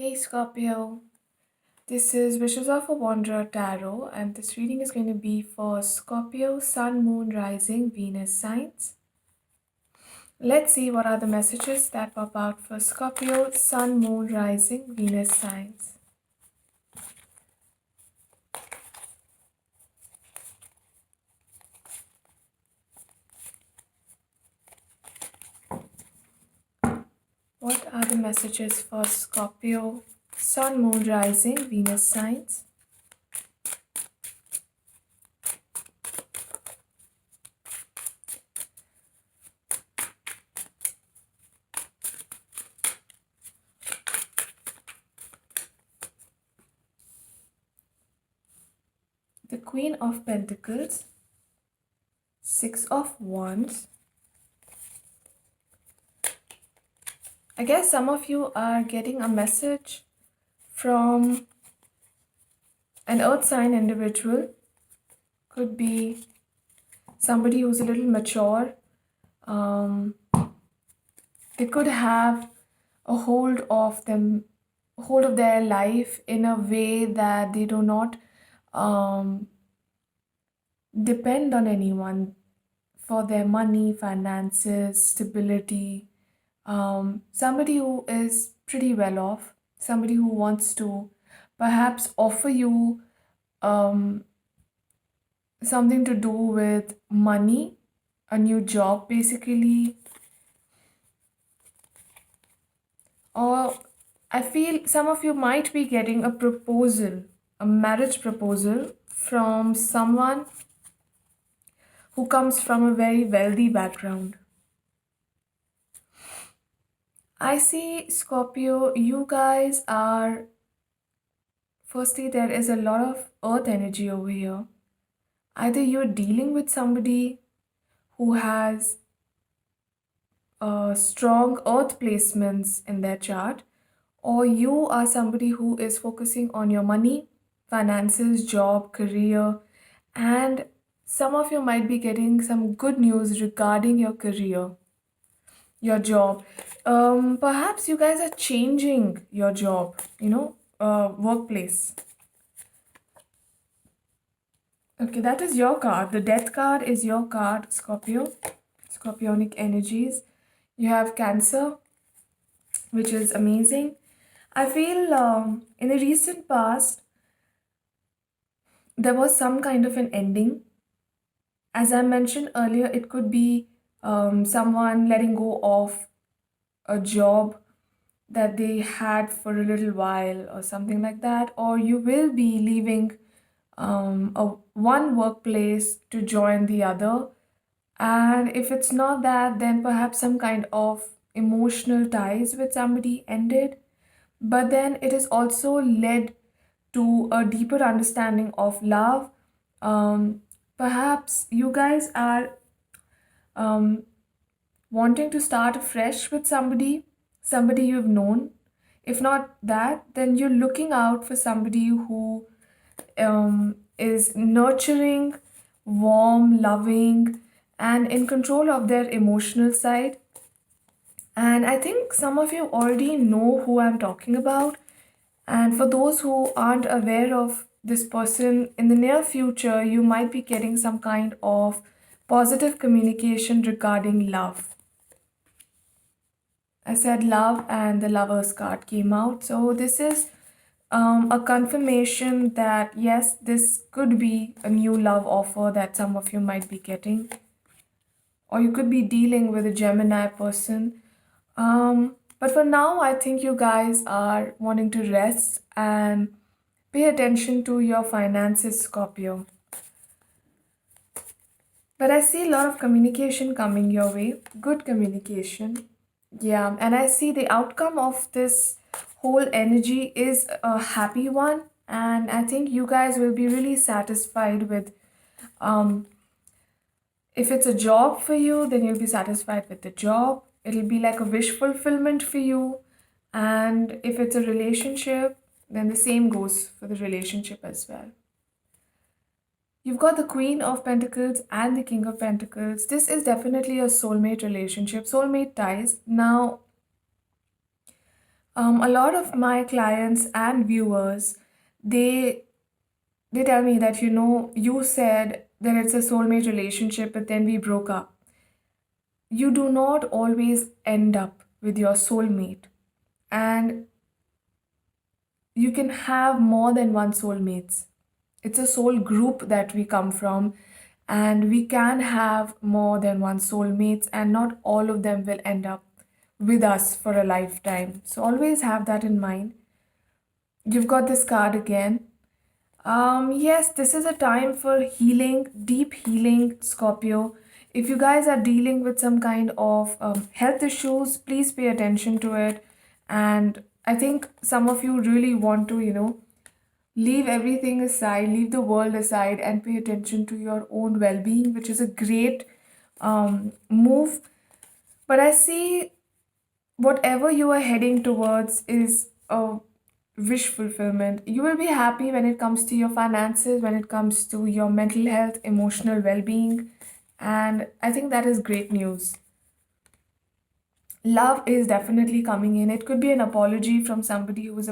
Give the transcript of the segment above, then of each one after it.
Hey Scorpio, this is Wishes of a Wanderer Tarot, and this reading is going to be for Scorpio, Sun, Moon, Rising, Venus signs. Let's see what are the messages that pop out for Scorpio, Sun, Moon, Rising, Venus signs. What are the messages for Scorpio, Sun, Moon, Rising, Venus signs? The Queen of Pentacles, Six of Wands. I guess some of you are getting a message from an earth sign individual. Could be somebody who's a little mature. Um, they could have a hold of their life in a way that they do not um, depend on anyone for their money, finances, stability. Somebody who is pretty well off, somebody who wants to perhaps offer you um, something to do with money, a new job basically, or I feel some of you might be getting a proposal, a marriage proposal from someone who comes from a very wealthy background. I see Scorpio, you guys are, firstly, there is a lot of earth energy over here. Either you're dealing with somebody who has strong earth placements in their chart, or you are somebody who is focusing on your money, finances, job, career, and some of you might be getting some good news regarding your career, your job. Perhaps you guys are changing your job, workplace. Okay, that is your card. The death card is your card, Scorpio, scorpionic energies. You have Cancer, which is amazing. I feel in the recent past, there was some kind of an ending. As I mentioned earlier, it could be someone letting go of a job that they had for a little while or something like that, or you will be leaving one workplace to join the other. And if it's not that, then perhaps some kind of emotional ties with somebody ended. But then it is also led to a deeper understanding of love. Um, Perhaps you guys are um, wanting to start afresh with somebody you've known. If not that, then you're looking out for somebody who is nurturing, warm, loving, and in control of their emotional side. And I think some of you already know who I'm talking about. And for those who aren't aware of this person, in the near future, you might be getting some kind of positive communication regarding love. I said love, and the Lovers card came out. So, this is a confirmation that yes, this could be a new love offer that some of you might be getting, or you could be dealing with a Gemini person. But for now, I think you guys are wanting to rest and pay attention to your finances, Scorpio. But I see a lot of communication coming your way, good communication. Yeah, and I see the outcome of this whole energy is a happy one, and I think you guys will be really satisfied with um if it's a job for you, then you'll be satisfied with the job. It'll be like a wish fulfillment for you. And if it's a relationship, then the same goes for the relationship as well. You've got the Queen of Pentacles and the King of Pentacles. This is definitely a soulmate relationship, soulmate ties. Now, A lot of my clients and viewers, they they tell me that, you said that it's a soulmate relationship, but then we broke up. You do not always end up with your soulmate, and you can have more than one soulmates. It's a soul group that we come from, and we can have more than one soulmates, and not all of them will end up with us for a lifetime. So always have that in mind. You've got this card again. Yes, this is a time for healing, deep healing, Scorpio. If you guys are dealing with some kind of health issues, please pay attention to it. And I think some of you really want to, leave everything aside, leave the world aside, and pay attention to your own well being, which is a great move. But I see whatever you are heading towards is a wish fulfillment. You will be happy when it comes to your finances, when it comes to your mental health, emotional well being. And I think that is great news. Love is definitely coming in. It could be an apology from somebody who is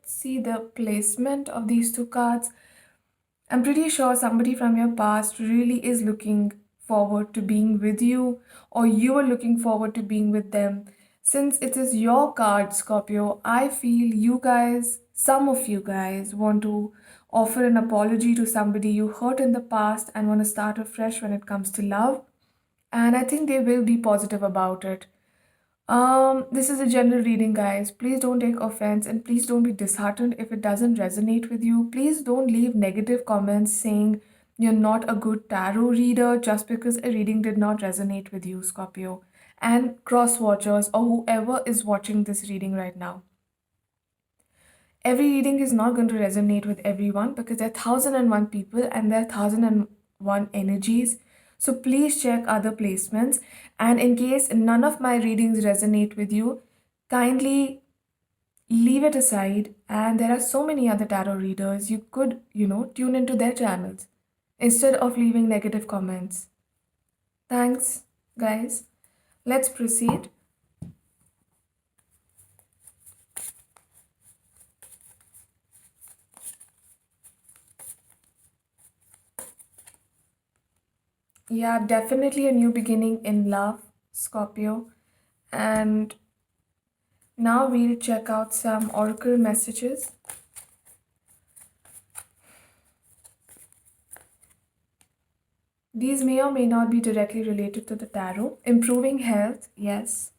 see the placement of these two cards. I'm pretty sure somebody from your past really is looking forward to being with you, or you are looking forward to being with them. Since it is your card, Scorpio, I feel you guys, some of you guys, want to offer an apology to somebody you hurt in the past and want to start afresh when it comes to love. And I think they will be positive about it. This is a general reading, guys. Please don't take offense and please don't be disheartened if it doesn't resonate with you. Please don't leave negative comments saying you're not a good tarot reader just because a reading did not resonate with you, Scorpio. And cross watchers or whoever is watching this reading right now. Every reading is not going to resonate with everyone because there are 1001 people and there are 1001 energies. So please check other placements. And in case none of my readings resonate with you, kindly leave it aside. And there are so many other tarot readers. You could, tune into their channels instead of leaving negative comments. Thanks, guys. Let's proceed. Yeah, definitely a new beginning in love, Scorpio. And now we'll check out some oracle messages. These may or may not be directly related to the tarot. Improving health, yes.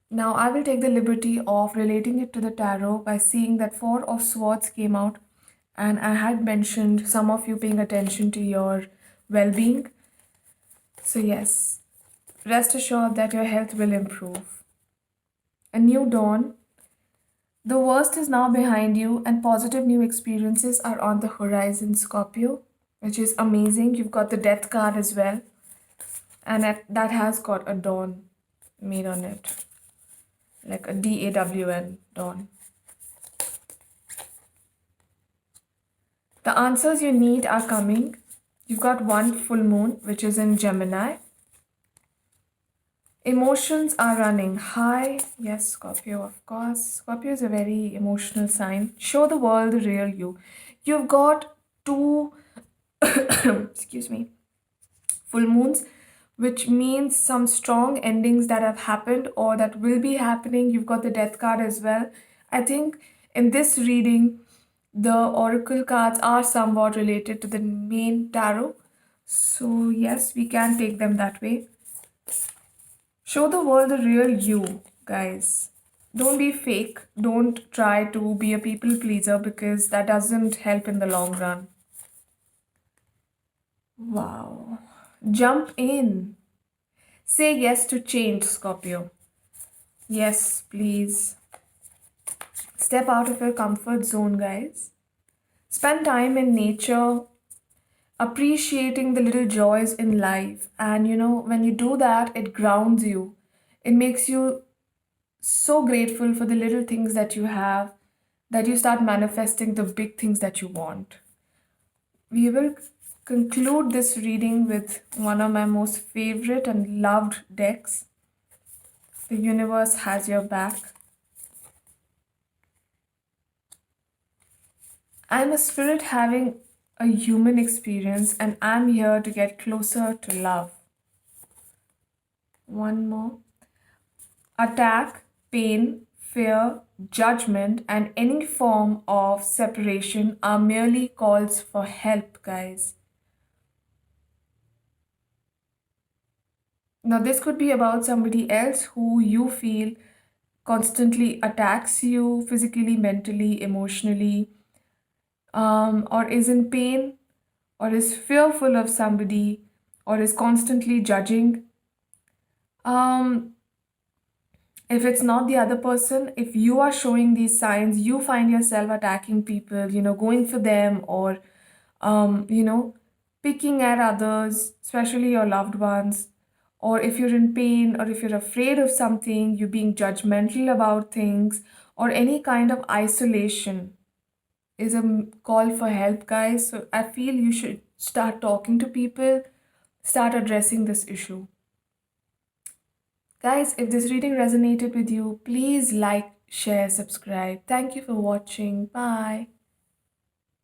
Now I will take the liberty of relating it to the tarot by seeing that Four of Swords came out, and I had mentioned some of you paying attention to your well being. So, yes, rest assured that your health will improve. A new dawn. The worst is now behind you, and positive new experiences are on the horizon, Scorpio, which is amazing. You've got the death card as well, and that has got a dawn made on it, like a DAWN, dawn. The answers you need are coming. You've got one full moon, which is in Gemini. Emotions are running high. Yes, Scorpio, of course. Scorpio is a very emotional sign. Show the world the real you. You've got two, excuse me, full moons, which means some strong endings that have happened or that will be happening. You've got the death card as well. I think in this reading, the oracle cards are somewhat related to the main tarot. So, yes, we can take them that way. Show the world the real you, guys. Don't be fake. Don't try to be a people pleaser because that doesn't help in the long run. Wow. Jump in. Say yes to change, Scorpio. Yes, please. Step out of your comfort zone, guys. Spend time in nature, appreciating the little joys in life. And when you do that, it grounds you. It makes you so grateful for the little things that you have that you start manifesting the big things that you want. We will conclude this reading with one of my most favorite and loved decks. The universe has your back. I'm a spirit having a human experience, and I'm here to get closer to love. One more. Attack, pain, fear, judgment, and any form of separation are merely calls for help, guys. Now, this could be about somebody else who you feel constantly attacks you physically, mentally, emotionally, or is in pain, or is fearful of somebody, or is constantly judging. Um, if it's not the other person, if you are showing these signs, you find yourself attacking people, going for them, or um, you know, picking at others, especially your loved ones, or if you're in pain, or if you're afraid of something, you being judgmental about things, or any kind of isolation is a call for help, guys. So I feel you should start talking to people, start addressing this issue. Guys, if this reading resonated with you, please like, share, subscribe. Thank you for watching. Bye.